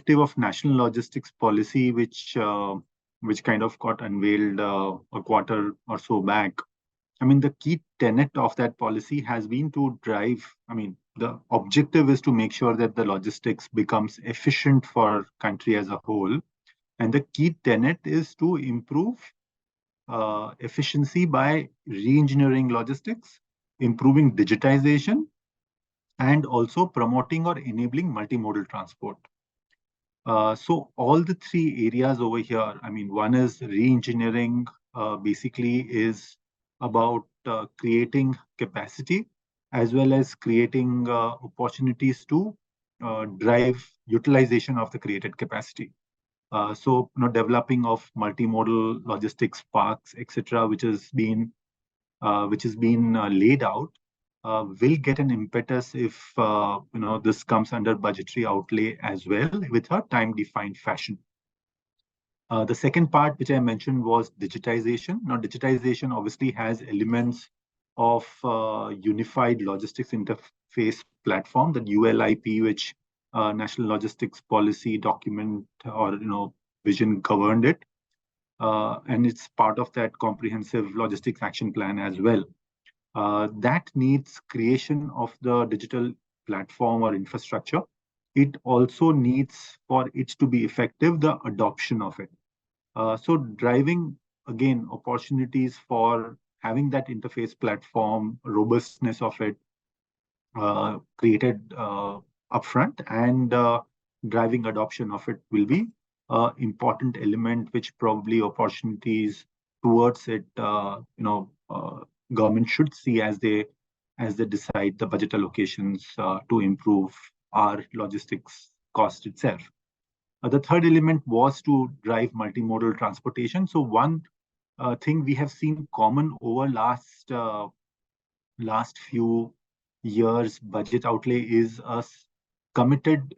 perspective of national logistics policy, which kind of got unveiled a quarter or so back, I mean, the key tenet of that policy has been to drive, I mean, the objective is to make sure that the logistics becomes efficient for country as a whole. And the key tenet is to improve efficiency by re-engineering logistics, improving digitization, and also promoting or enabling multimodal transport. So all the three areas over here, I mean, one is re-engineering, basically is about creating capacity as well as creating opportunities to drive utilization of the created capacity. So, developing of multimodal logistics parks, etc., which has been laid out, will get an impetus if this comes under budgetary outlay as well with a time-defined fashion. The second part, which I mentioned, was digitization. Now, digitization obviously has elements of unified logistics interface platform, the ULIP, which National Logistics Policy document or vision governed it, and it's part of that comprehensive logistics action plan as well. That needs creation of the digital platform or infrastructure. It also needs, for it to be effective, the adoption of it. So driving, again, opportunities for having that interface platform, robustness of it created upfront, and driving adoption of it will be an important element, which probably opportunities towards it, government should see as they decide the budget allocations to improve our logistics cost itself. The third element was to drive multimodal transportation. So one thing we have seen common over last few years budget outlay is a committed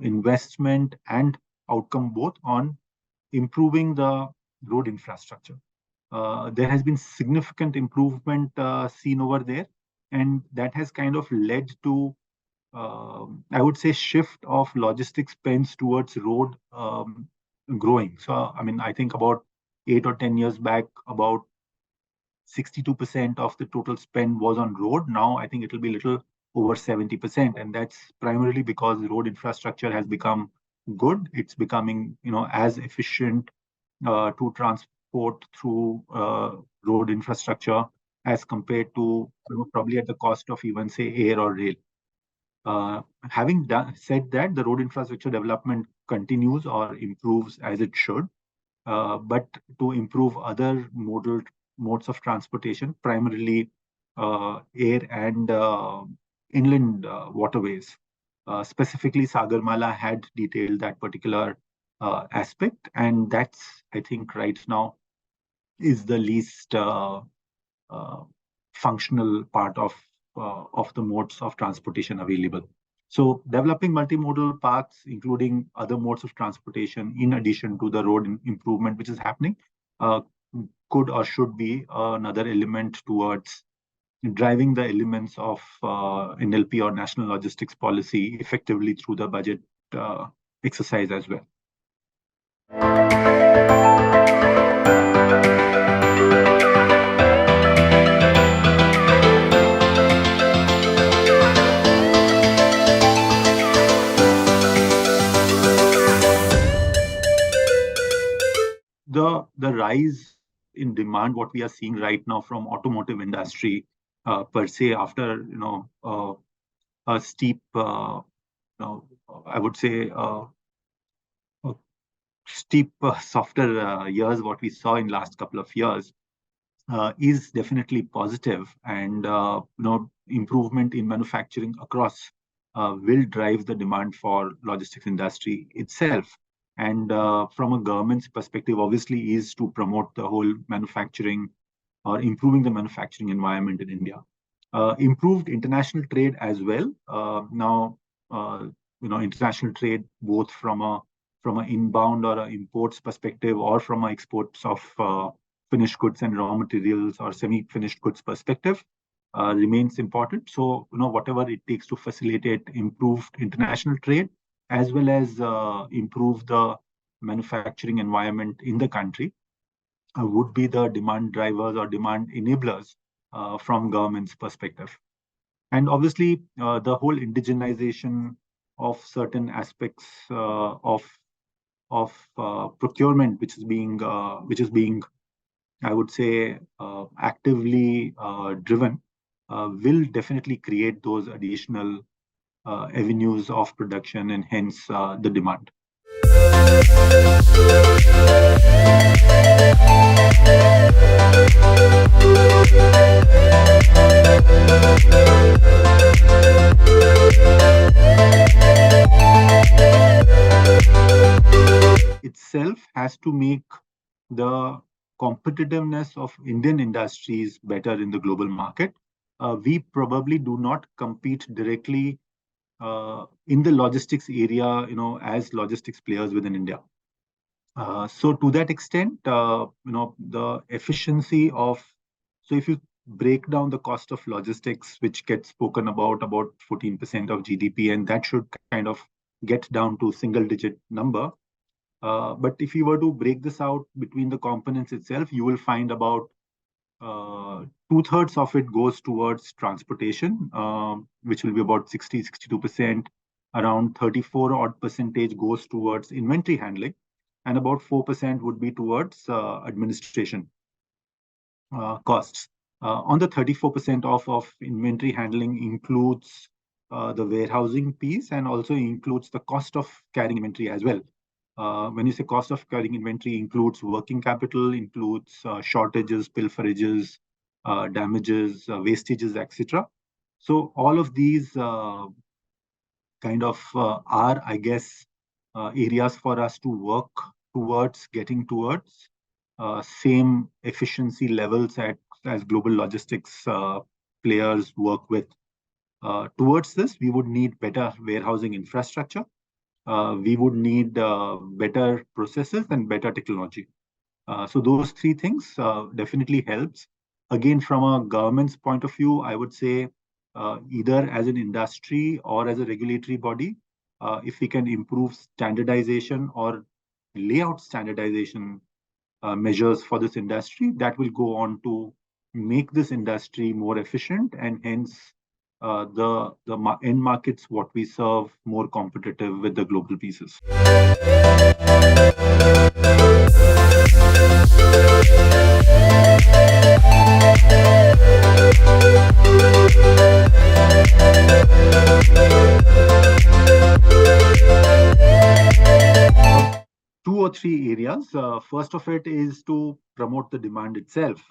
investment and outcome both on improving the road infrastructure. There has been significant improvement seen over there, and that has kind of led to I would say shift of logistics spends towards road growing. So, I mean, I think about 8 or 10 years back, about 62% of the total spend was on road. Now, I think it will be a little over 70%. And that's primarily because road infrastructure has become good. It's becoming, as efficient to transport through road infrastructure as compared to probably at the cost of even, say, air or rail. Having said that, the road infrastructure development continues or improves as it should, but to improve other modes of transportation, primarily air and inland waterways. Specifically, Sagarmala had detailed that particular aspect, and that's, I think, right now is the least functional part of the modes of transportation available. So developing multimodal parks, including other modes of transportation, in addition to the road improvement which is happening, could or should be another element towards driving the elements of NLP or National Logistics Policy effectively through the budget exercise as well. The rise in demand, what we are seeing right now from automotive industry per se, after a steep, I would say, steep softer years, what we saw in last couple of years, is definitely positive, and improvement in manufacturing across will drive the demand for logistics industry itself. And from a government's perspective, obviously, is to promote the whole manufacturing or improving the manufacturing environment in India. Improved international trade as well. Now, international trade, both from an inbound or an imports perspective, or from an exports of finished goods and raw materials or semi-finished goods perspective, remains important. So, whatever it takes to facilitate improved international trade as well as improve the manufacturing environment in the country, would be the demand drivers or demand enablers from government's perspective. And obviously, the whole indigenization of certain aspects of procurement, which is being, I would say, actively driven, will definitely create those additional avenues of production and hence the demand. Itself has to make the competitiveness of Indian industries better in the global market. We probably do not compete directly in the logistics area, as logistics players within India. So to that extent, the efficiency of, so if you break down the cost of logistics, which gets spoken about 14% of GDP, and that should kind of get down to single digit number. But if you were to break this out between the components itself, you will find about 2/3 of it goes towards transportation, which will be about 62%. Around 34 odd percentage goes towards inventory handling, and about 4% would be towards administration costs. On the 34% of inventory handling includes the warehousing piece and also includes the cost of carrying inventory as well. When you say cost of carrying inventory, includes working capital, includes shortages, pilferages, damages, wastages, etc. So all of these kind of are, I guess, areas for us to work towards getting towards same efficiency levels as global logistics players work with. Towards this, we would need better warehousing infrastructure. We would need better processes and better technology. So those three things definitely helps. Again, from a government's point of view, I would say either as an industry or as a regulatory body, if we can improve standardization or lay out standardization measures for this industry, that will go on to make this industry more efficient and hence the end markets what we serve more competitive with the global pieces. Two or three areas. First of it is to promote the demand itself,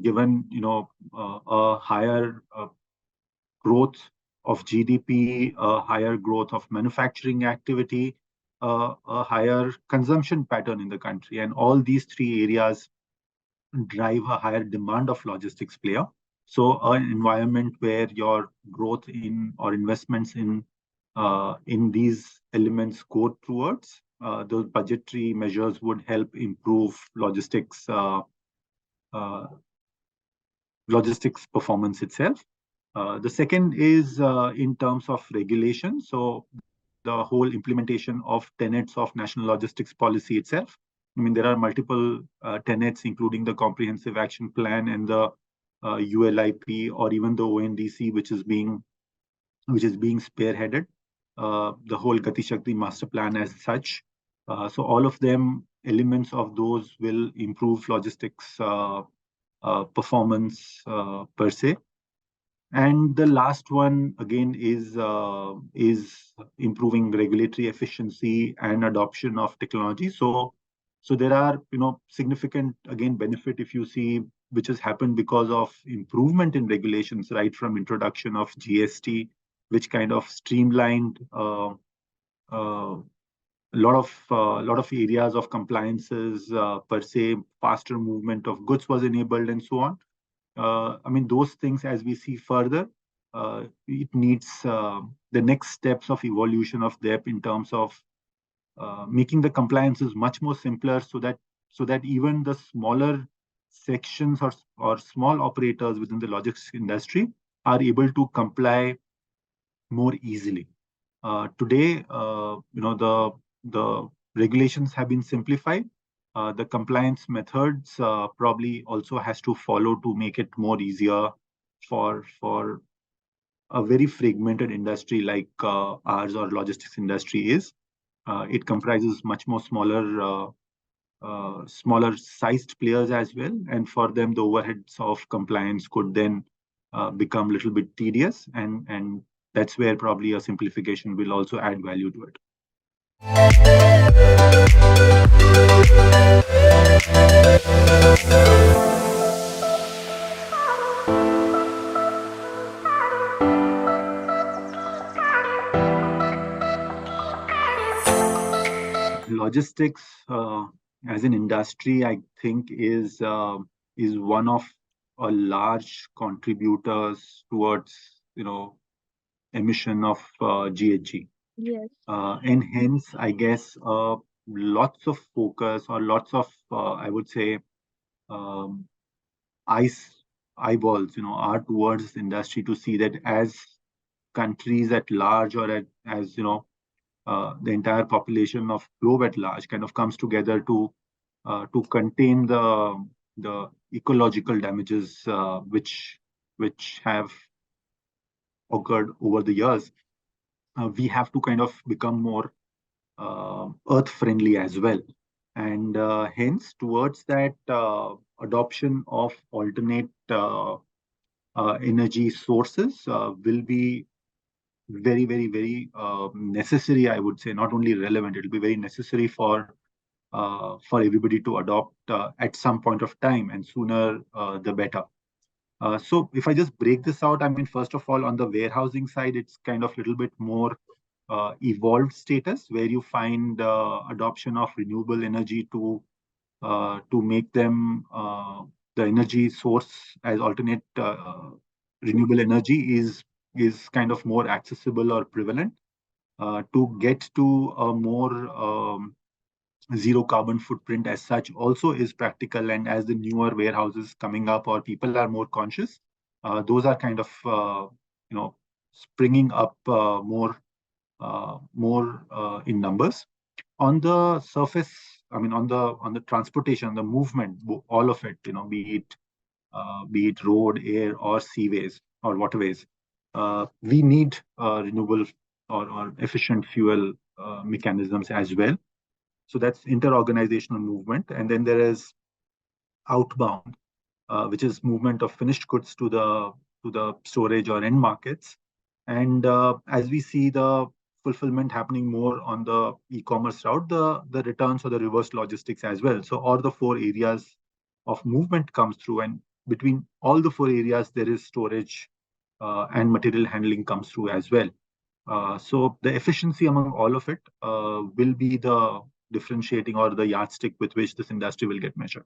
given a higher growth of GDP, a higher growth of manufacturing activity, a higher consumption pattern in the country, and all these three areas drive a higher demand of logistics player. So an environment where your growth in or investments in these elements go towards those budgetary measures would help improve logistics performance itself. The second is in terms of regulation. So the whole implementation of tenets of national logistics policy itself. I mean, there are multiple tenets, including the Comprehensive Action Plan and the ULIP, or even the ONDC, which is being spearheaded. The whole Gati Shakti Master Plan as such. So all of them, elements of those will improve logistics performance per se. And the last one again is improving regulatory efficiency and adoption of technology. So there are significant again benefit if you see which has happened because of improvement in regulations right from introduction of GST, which kind of streamlined a lot of areas of compliances per se, faster movement of goods was enabled and so on. I mean, those things as we see further, it needs the next steps of evolution of DEP in terms of making the compliances much more simpler so that even the smaller sections or small operators within the logistics industry are able to comply more easily. Today, the regulations have been simplified. The compliance methods probably also has to follow to make it more easier for a very fragmented industry like ours or logistics industry is. It comprises much more smaller sized players as well, and for them the overheads of compliance could then become a little bit tedious, and that's where probably a simplification will also add value to it. Logistics as an industry, I think, is one of a large contributors towards emission of GHG. Yes. And hence, I guess, lots of focus or lots of, I would say, um, eyes, eyeballs, are towards this industry to see that as countries at large or as, the entire population of globe at large kind of comes together to contain the ecological damages which have occurred over the years. We have to kind of become more earth friendly as well, and hence towards that adoption of alternate energy sources will be very necessary, I would say. Not only relevant, it will be very necessary for everybody to adopt at some point of time, and sooner the better. So if I just break this out, I mean, first of all, on the warehousing side, it's kind of a little bit more evolved status where you find adoption of renewable energy to make them the energy source as alternate renewable energy is kind of more accessible or prevalent. To get to a more zero carbon footprint as such also is practical, and as the newer warehouses coming up or people are more conscious, those are kind of springing up more in numbers. On the surface, I mean, on the transportation, the movement, all of it, be it road, air, or seaways or waterways, we need renewable or efficient fuel mechanisms as well. So that's interorganizational movement. And then there is outbound, which is movement of finished goods to the storage or end markets. And as we see the fulfillment happening more on the e-commerce route, the returns or the reverse logistics as well. So all the four areas of movement comes through, and between all the four areas, there is storage and material handling comes through as well. So the efficiency among all of it will be the differentiating or the yardstick with which this industry will get measured.